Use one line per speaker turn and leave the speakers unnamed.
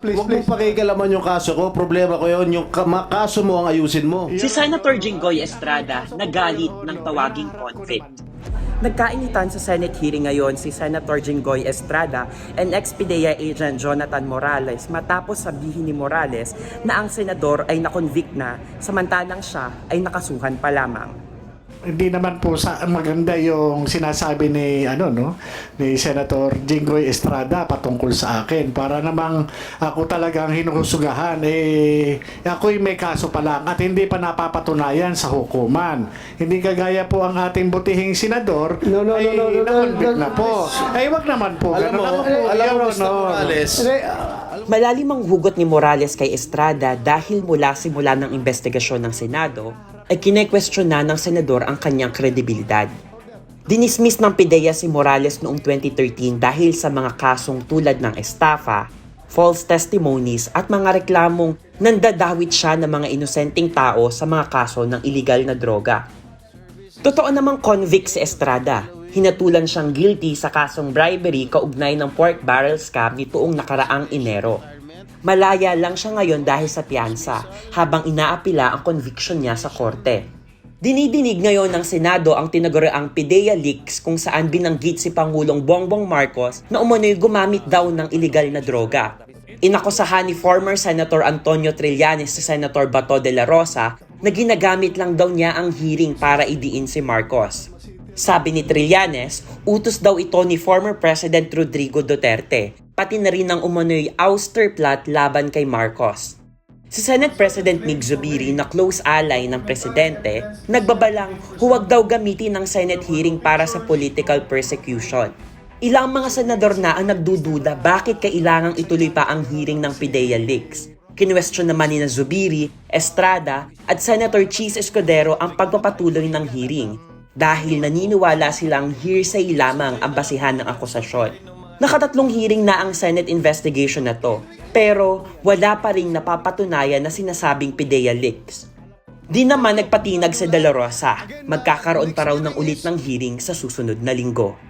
Huwag mong pakikalaman yung kaso ko. Problema ko yun. Yung kaso mo ang ayusin mo.
Si Senator Jinggoy Estrada nagalit ng tawaging convict. Nagkainitan sa Senate hearing ngayon si Senator Jinggoy Estrada and ex-PDEA agent Jonathan Morales matapos sabihin ni Morales na ang senador ay nakonvict na samantalang siya ay nakasuhan pa lamang.
Hindi naman po maganda yung sinasabi ni ni Senator Jinggoy Estrada patungkol sa akin. Para namang ako talagang hinuhusugahan, ako'y may kaso pa lang at hindi pa napapatunayan sa hukuman. Hindi kagaya po ang ating butihing senador na-convict na po. Ay wag naman po.
Alam mo, Mr. Morales,
Malalim ang hugot ni Morales kay Estrada dahil mula simula ng investigasyon ng Senado ay kine-question na ng senador ang kanyang kredibilidad. Dinismiss ng PDEA si Morales noong 2013 dahil sa mga kasong tulad ng estafa, false testimonies at mga reklamong nandadawit siya ng mga inosenteng tao sa mga kaso ng iligal na droga. Totoo namang convict si Estrada. Hinatulan siyang guilty sa kasong bribery kaugnay ng pork barrel scam nitoong nakaraang Enero. Malaya lang siya ngayon dahil sa piyansa habang inaapila ang conviction niya sa korte. Dinidinig ngayon ng Senado ang tinaguriang PDEA leaks kung saan binanggit si Pangulong Bongbong Marcos na umano'y gumamit daw ng iligal na droga. Inakusahan ni former Senator Antonio Trillanes si Senator Bato de la Rosa na ginagamit lang daw niya ang hearing para idiin si Marcos. Sabi ni Trillanes, utos daw ito ni former President Rodrigo Duterte, pati na rin ang umano'y ouster plot laban kay Marcos. Si Senate President Mig Zubiri na close ally ng presidente, nagbabalang huwag daw gamitin ng Senate hearing para sa political persecution. Ilang mga senador na ang nagdududa bakit kailangang ituloy pa ang hearing ng PDEA leaks. Kinwestiyon naman ni Zubiri, Estrada at Senator Cheese Escudero ang pagpapatuloy ng hearing dahil naniniwala silang hearsay lamang ang basihan ng akusasyon. Nakatatlong hearing na ang Senate investigation na to, pero wala pa ring napapatunayan na sinasabing PDEA leaks. Di naman nagpatinag si De La Rosa, magkakaroon pa raw ng ulit ng hearing sa susunod na linggo.